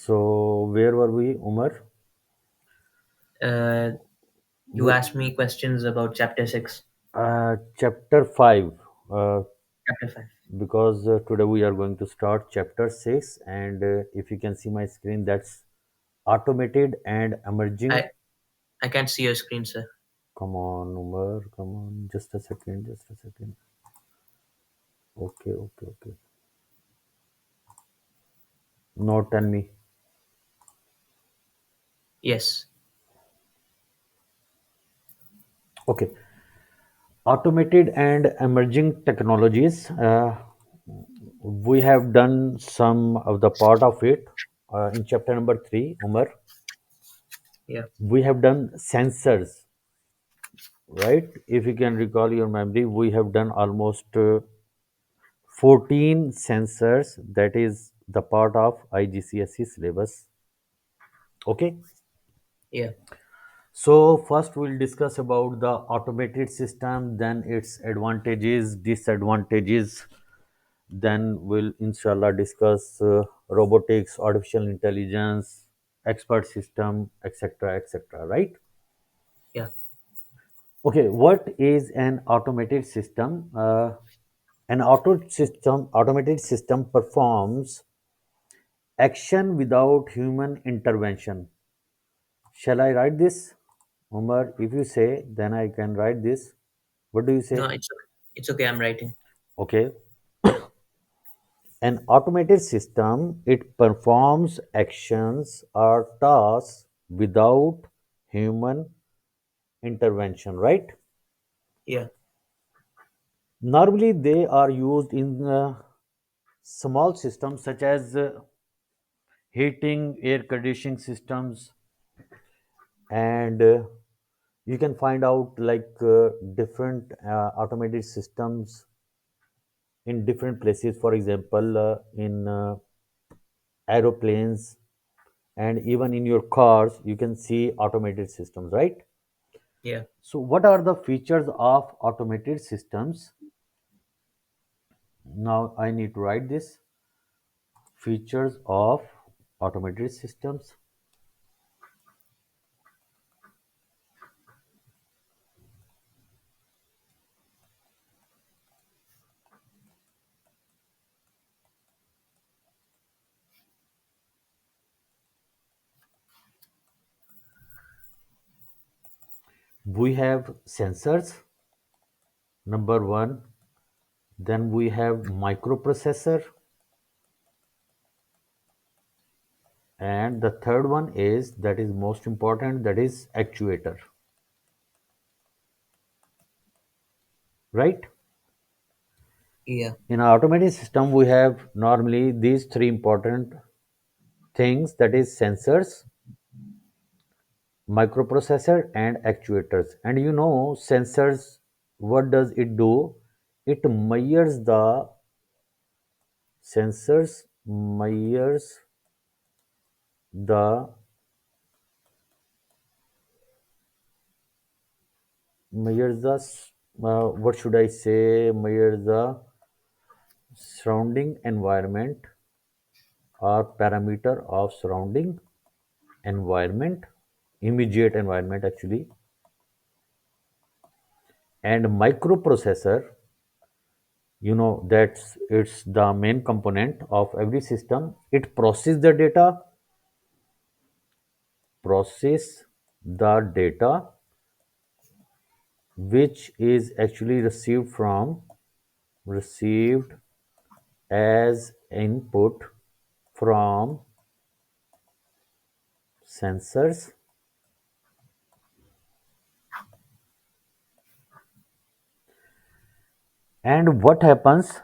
So where were we, Umar? Uh, you We, asked me questions about chapter 6, chapter 5, uh, chapter 5. because today we are going to start chapter 6, and if you can see my screen, that's automated and emerging. I, I can't see your screen, sir. Come on, Umar, come on, just a second, just a second. Okay, okay, okay. No, tell me. Yes. Okay, automated and emerging technologies. We have done some of the part of it in chapter number 3, Umar. Yeah. We have done sensors, right? If you can recall your memory, we have done almost 14 sensors, that is the part of IGCSE syllabus. Okay, Yeah. so first we'll discuss about the automated system, then its advantages, disadvantages, then we'll inshallah discuss robotics, artificial intelligence, expert system, etc., etc., right? Yeah. Okay, what is an automated system? An automated system performs action without human intervention. Shall I write this? Umar, if you say, then I can write this. What do you No, say? it's okay. I'm writing. Okay. An automated system, it performs actions or tasks without human intervention, right? Yeah. Normally, they are used in small systems such as heating, air conditioning systems, and you can find out like different automated systems in different places. For example, in aeroplanes and even in your cars, you can see automated systems, right? Yeah. So, what are the features of automated systems? Now, I need to write this features of automated systems. We have sensors, number one. Then we have microprocessor, and the third one is that is most important, that is actuator, right? Yeah. In our automated system, we have normally these three important things, that is sensors, microprocessor, and actuators. And you know, sensors, what does it do? It measures the sensors measures the measures the what should I say? Measures the surrounding environment or parameter of surrounding environment, immediate environment actually. And microprocessor, you know, that's it's the main component of every system. It process the data which is actually received as input from sensors. And what happens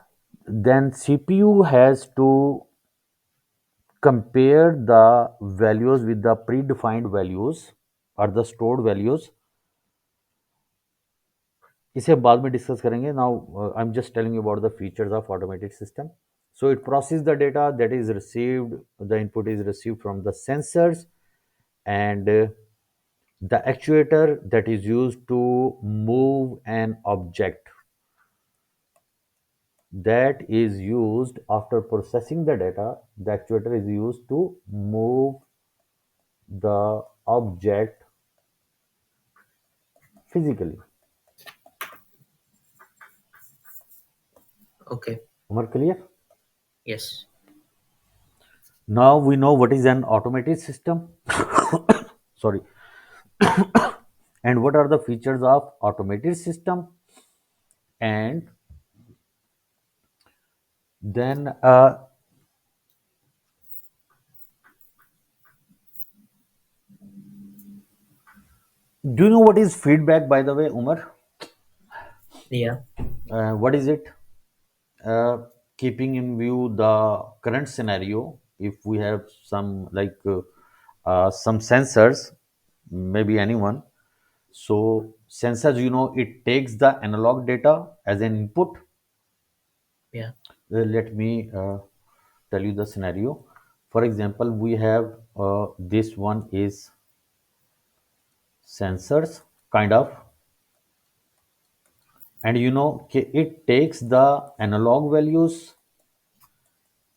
then? CPU has to compare the values with the predefined values or the stored values. इसे बाद में discuss करेंगे. Now I'm just telling you about the features of automated system. So it processes the data that is received, the input is received from the sensors, and the actuator that is used to move an object. that is used after processing the data. The actuator is used to move the object physically. Okay. Am I clear? Yes. Now we know what is an automated system. Sorry. And what are the features of automated system? And then, do you know what is feedback, by the way, Umar? Yeah. What is it? uh, Keeping in view the current scenario, if we have some sensors, maybe anyone. So sensors, it takes the analog data as an input. Yeah. Let me tell you the scenario. For example, we have this one is sensors, kind of, and it takes the analog values,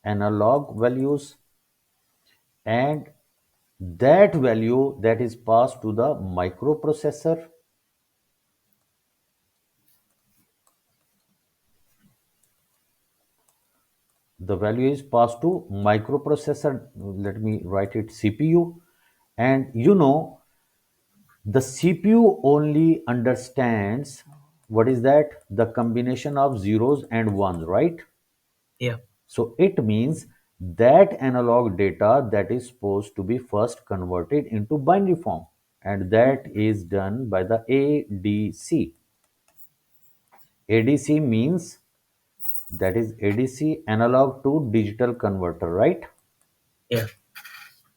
and that value that is passed to the microprocessor. The value is passed to microprocessor. Let me write it CPU. And the CPU only understands what is that, the combination of zeros and ones, right? Yeah. So it means that analog data that is supposed to be first converted into binary form, and that is done by the ADC. ADC means, that is ADC, analog to digital converter, right? Yeah.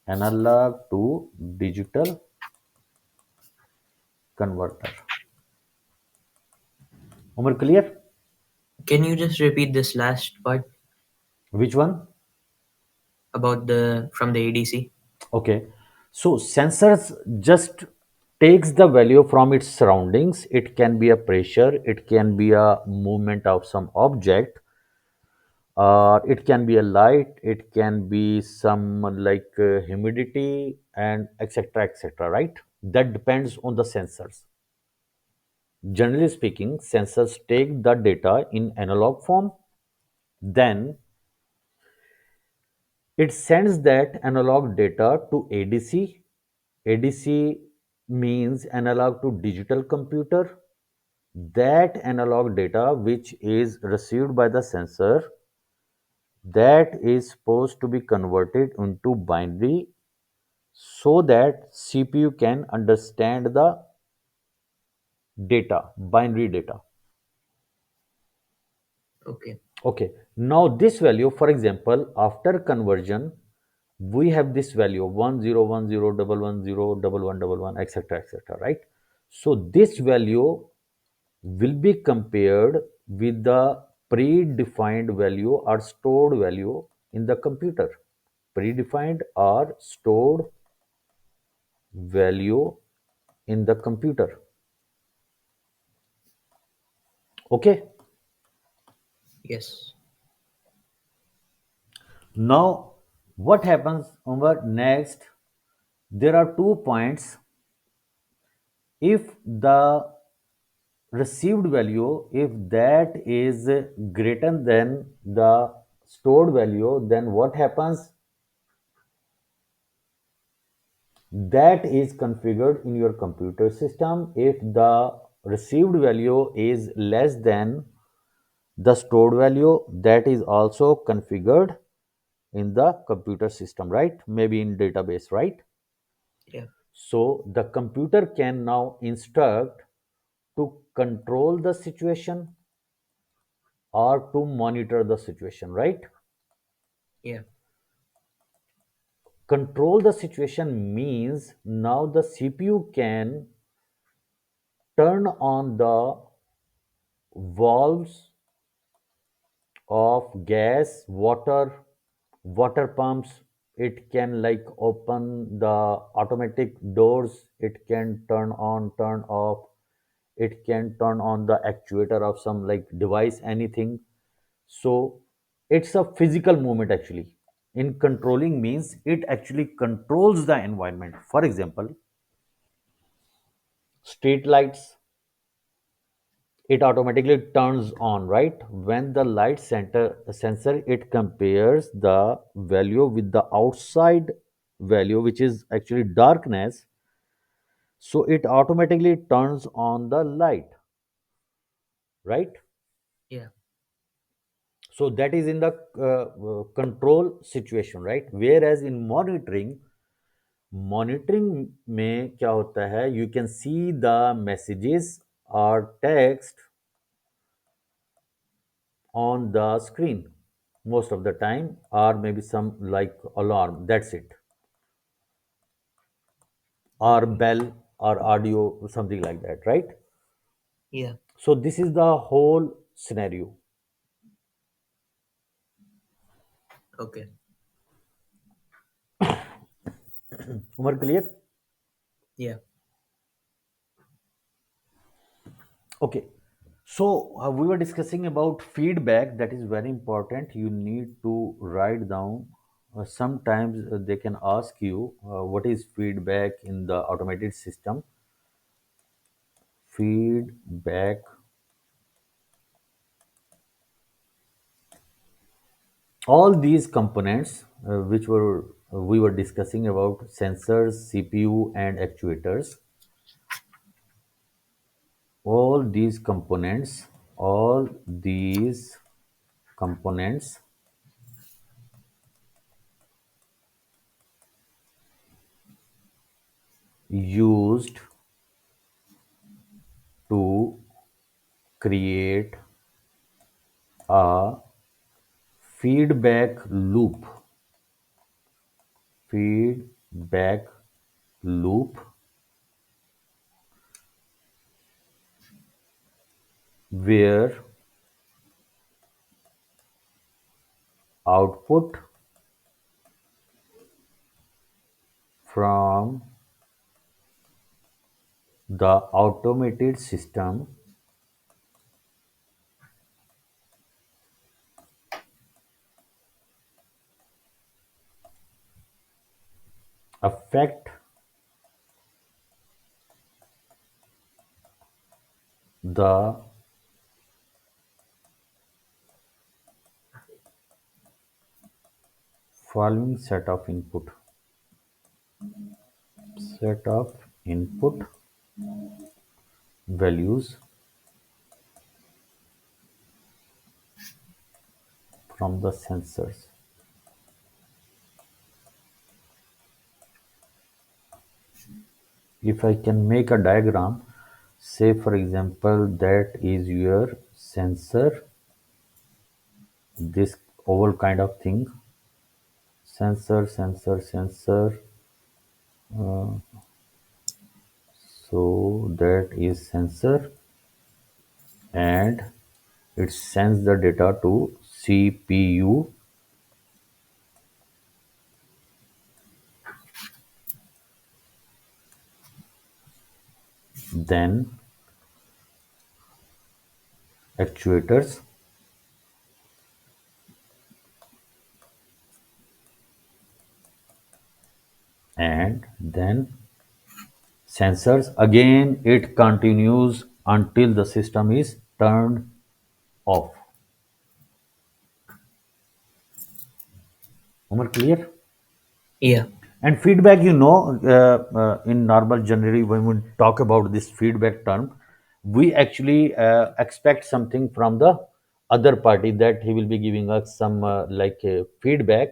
Analog to digital converter. Umar, clear? Can you just repeat this last part Which one? about the from the ADC? Okay. So sensors just takes the value from its surroundings. It can be a pressure, it can be a movement of some object, it can be a light, it can be some humidity, and etc etc, right? That depends on the sensors. Generally speaking, sensors take the data in analog form, then it sends that analog data to ADC. ADC means analog to digital computer. That analog data which is received by the sensor, that is supposed to be converted into binary so that CPU can understand the data, binary data. Okay. Okay, now this value, for example, after conversion, we have this value 1010 110 1111 etc etc, right? So this value will be compared with the predefined value or stored value in the computer. Predefined or stored value in the computer. Okay. Yes. Now, what happens over next? There are 2 points. If the received value, if that is greater than the stored value, then what happens? That is configured in your computer system. If the received value is less than the stored value, that is also configured in the computer system, right? Maybe in database, right? Yeah. So the computer can now instruct to control the situation or to monitor the situation, right? Yeah. Control the situation means now the CPU can turn on the valves of gas, water pumps. It can open the automatic doors. It can turn on, turn off. It can turn on the actuator of some device, anything. So it's a physical movement actually. In controlling means it actually controls the environment. For example, street lights, it automatically turns on, right? When the light center sensor, it compares the value with the outside value, which is actually darkness. So it automatically turns on the light, right? Yeah. So that is in the control situation, right? Whereas in monitoring में क्या होता है, you can see the messages or text on the screen most of the time, or maybe some like alarm, that's it, or Okay. bell or audio, something like that, right? Yeah. So this is the whole scenario. Okay. Umar, clear? Yeah. Okay. So we were discussing about feedback. That is very important. You need to write down. Sometimes they can ask you what is feedback in the automated system. Feedback. All these components, which were we were discussing about sensors, CPU, and actuators. All these components, all these components used to create a feedback loop. Feedback loop where output from the automated system affect the following set of input values from the sensors. If I can make a diagram, say for example that is your sensor, this oval kind of thing, sensor. So that is sensor, and it sends the data to CPU, then actuators, and then sensors. Again, it continues until the system is turned off. Umar, clear? Yeah. And feedback, in normal generally, when we talk about this feedback term, we actually expect something from the other party, that he will be giving us some feedback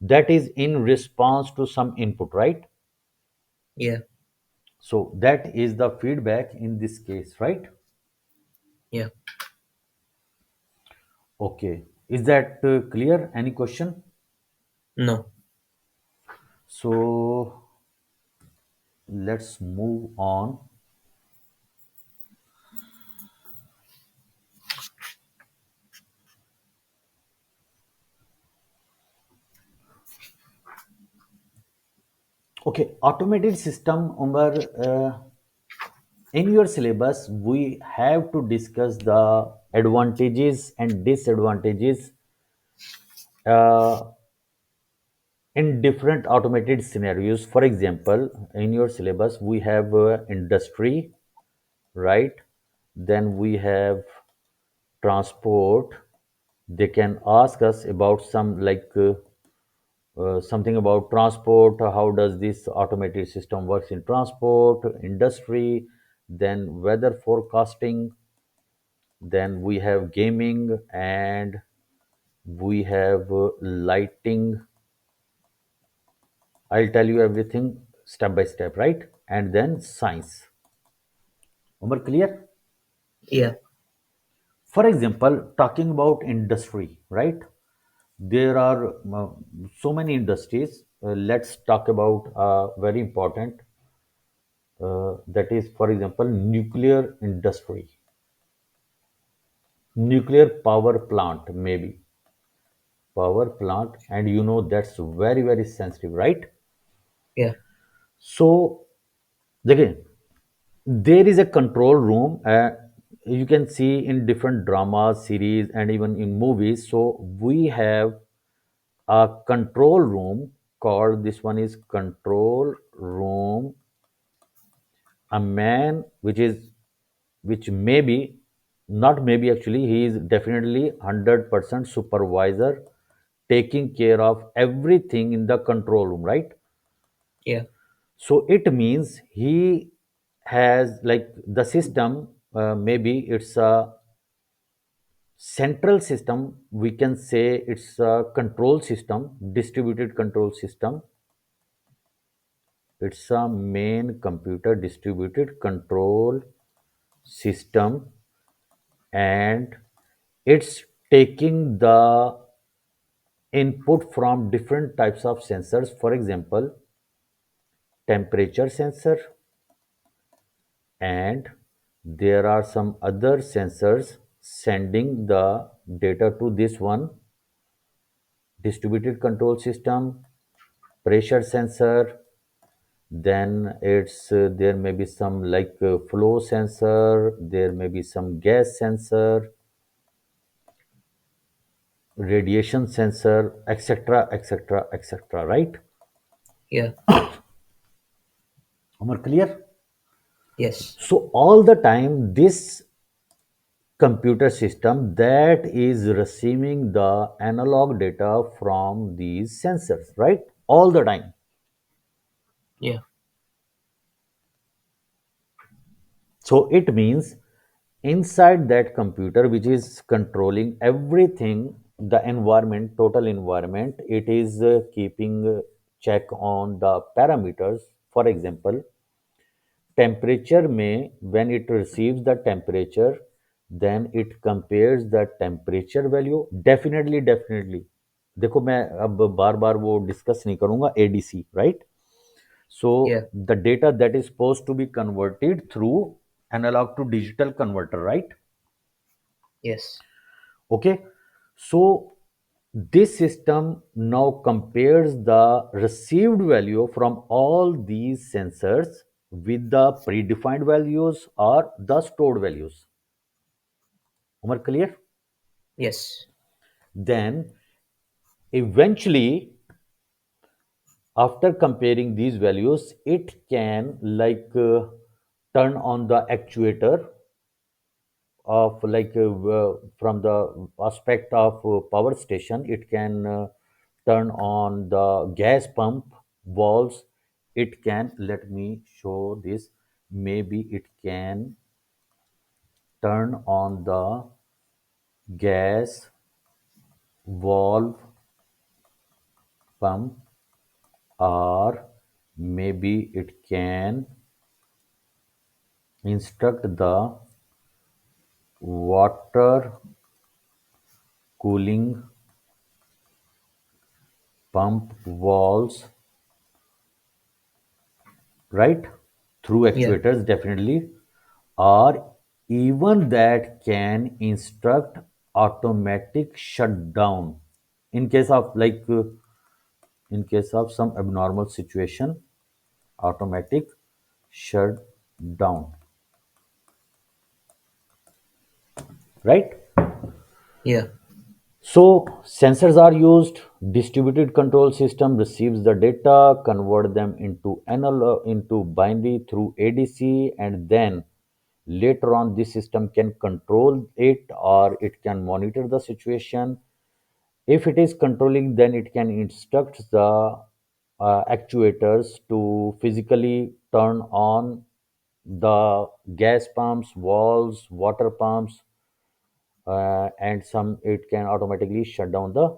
that is in response to some input, right? Yeah. So that is the feedback in this case, right? Yeah. Okay. Is that clear? Any question? No. So let's move on. Okay, automated system, Umar, in your syllabus we have to discuss the advantages and disadvantages uh, in different automated scenarios. For example, in your syllabus we have industry, right? Then we have transport. They can ask us about some something about transport. How does this automated system works in transport industry? Then weather forecasting. Then we have gaming, and we have lighting. I'll tell you everything step by step, right? And then science. Umar, clear? Yeah. For example, talking about industry, right? There are so many industries. Let's talk about very important, that is, for example, nuclear industry, nuclear power plant, maybe power plant, and that's very, very sensitive, right? Yeah. So, again, there is a control room. You can see in different dramas, series, and even in movies. So, we have a control room called, this one is control room, a man which maybe, not maybe, actually he is definitely 100% supervisor, taking care of everything in the control room, right? Yeah. So it means he has, like, the system, maybe it's a central system, we can say it's a control system, distributed control system. It's a main computer distributed control system, and it's taking the input from different types of sensors. For example, temperature sensor, and there are some other sensors sending the data to this one distributed control system. Pressure sensor, then it's there may be some, like, flow sensor, there may be some gas sensor, radiation sensor, etc., etc., etc., right? Yeah. Am I clear? Yes. So all the time this computer system that is receiving the analog data from these sensors, right? All the time. Yeah. So it means inside that computer which is controlling everything, the environment, total environment, it is keeping check on the parameters. For example, temperature may, when it receives the temperature, then it compares the temperature value, definitely. देखो मैं अब बार बार वो discuss नहीं करूंगा, ADC, right? So Yeah. the data that is supposed to be converted through analog to digital converter, right? Yes. Okay. So this system now compares the received value from all these sensors with the predefined values or the stored values. Umar, clear? Yes. Then eventually, after comparing these values, it can, like, turn on the actuator of, like, from the aspect of power station. It can turn on the gas pump valves. It can, let me show this, maybe it can turn on the gas valve pump, or maybe it can instruct the water cooling pump valves, right? Through Yeah. actuators, definitely. Or even that can instruct automatic shutdown in case of, like, in case of some abnormal situation, automatic shutdown. right? Yeah. So sensors are used. Distributed control system receives the data, convert them into analog into binary through ADC, and then later on this system can control it or it can monitor the situation. If it is controlling, then it can instruct the actuators to physically turn on the gas pumps, valves, water pumps, and some it can automatically shut down the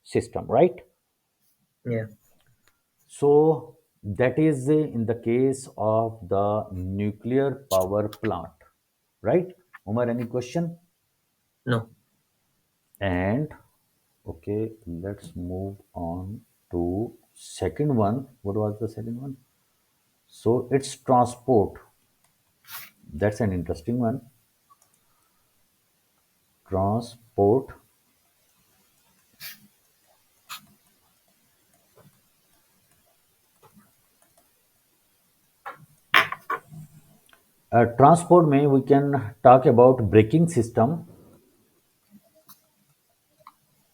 system, right? Yeah. So that is in the case of the nuclear power plant, right? Umar, any question? No. And okay, let's move on to second one. What was the second one? So it's transport. That's an interesting one. Transport. Transport may we can talk about braking system.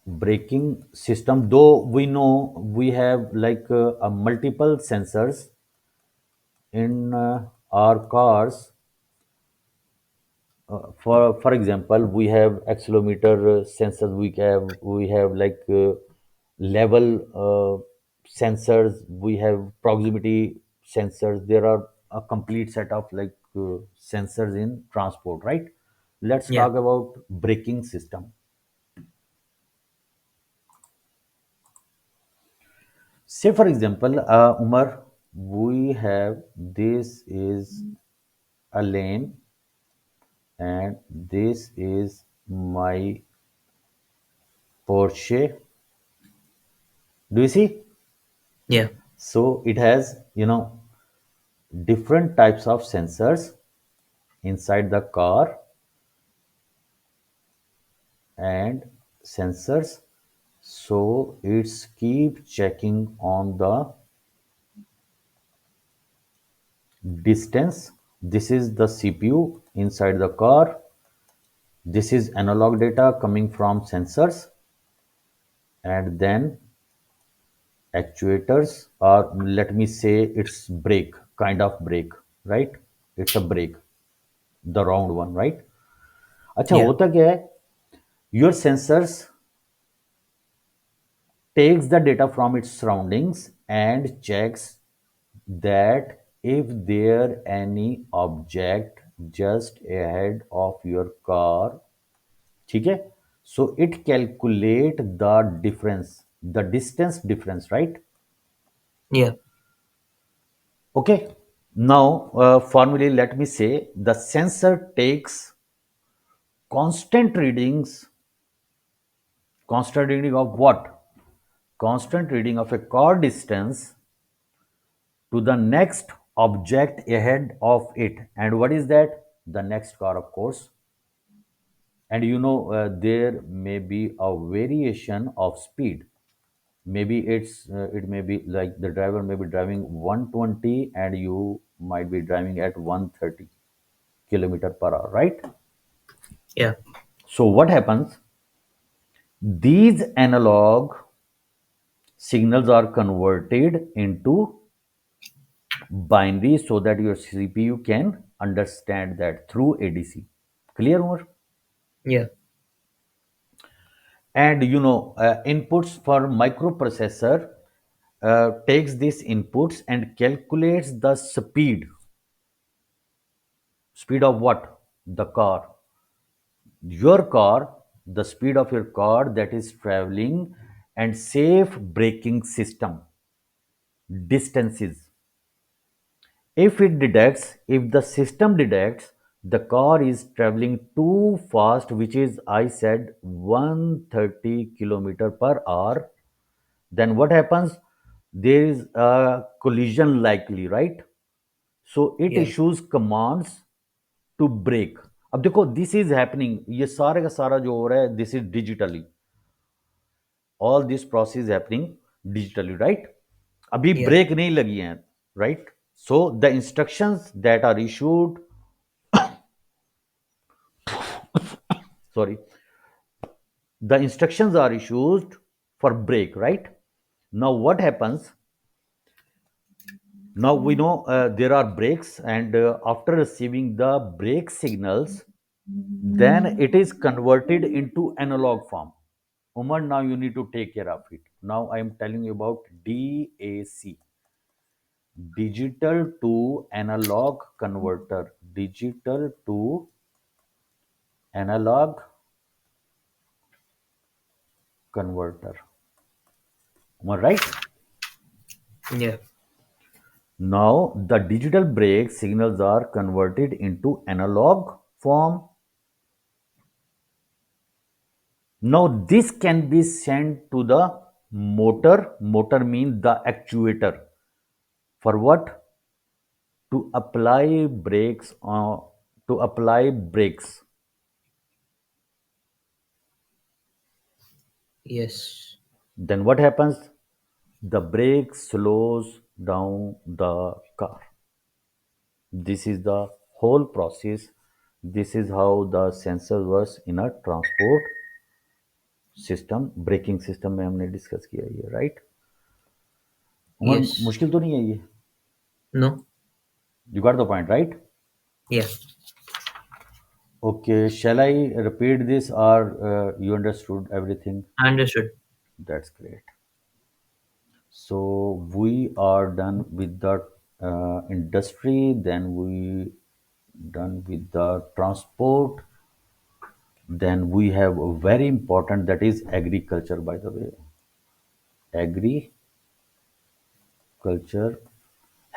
Braking system, though we know we have like a multiple sensors in our cars. For example, we have accelerometer sensors. We have like level sensors. We have proximity sensors. There are a complete set of like sensors in transport, right? Let's Yeah. talk about braking system. Say for example, Umar, we have this is a lane and this is my Porsche. Do you see? Yeah. So it has, different types of sensors inside the car and sensors. So it's keep checking on the distance. This is the CPU inside the car. This is analog data coming from sensors, and then actuators, or let me say it's brake, kind of brake, right? It's a brake, the round one, right? अच्छा Yeah. होता क्या है, your sensors takes the data from its surroundings and checks that if there any object just ahead of your car, ठीक है, so it calculate the difference, the distance difference, right? Yeah. Okay. Now, formally, let me say the sensor takes constant readings, constant reading of what? Constant reading of a car distance to the next object ahead of it. And what is that? The next car, of course. And there may be a variation of speed. Maybe it may be like the driver may be driving 120 and you might be driving at 130 kilometer per hour, right? Yeah. So what happens? These analog signals are converted into binary so that your CPU can understand that through ADC. Clear more? Yeah. And inputs for microprocessor takes these inputs and calculates the speed. Speed of what? The car. Your car, the speed of your car that is traveling, and safe braking system distances. If the system detects the car is traveling too fast, which is I said 130 kilometer per hour, then what happens? There is a collision likely, right? So it Yeah. issues commands to brake. अब देखो this is happening, ये सारे का सारा जो हो रहा है this is digitally, all this process happening digitally, right? अभी Yeah. ब्रेक नहीं लगी है, right? So the instructions that are issued sorry, the instructions are issued for brake, right? Now what happens? Now we know there are brakes, and after receiving the brake signals, then it is converted into analog form. Umar, now you need to take care of it. Now I am telling you about DAC, digital to analog converter. Digital to analog converter. Am I right? Yeah. Now the digital brake signals are converted into analog form. Now this can be sent to the motor. Motor means the actuator. For what? To apply brakes on to apply brakes. Yes. Then what happens? The brake slows down the car. This is the whole process. This is how the sensor works in a transport system braking system में हमने discuss किया ये right Umar Yes. मुश्किल तो नहीं है ये No. You got the point right Yeah. Okay shall I repeat this or you understood everything Understood. That's great so we are done with the industry then we done with the transport then we have a very important that is agriculture by the way agriculture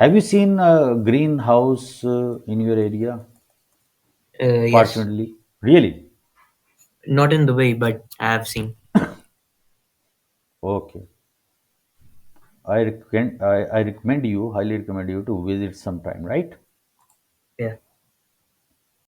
have you seen a greenhouse in your area Yes. fortunately really Not in the way, but I have seen. okay I recommend you highly recommend you to visit sometime right Yeah.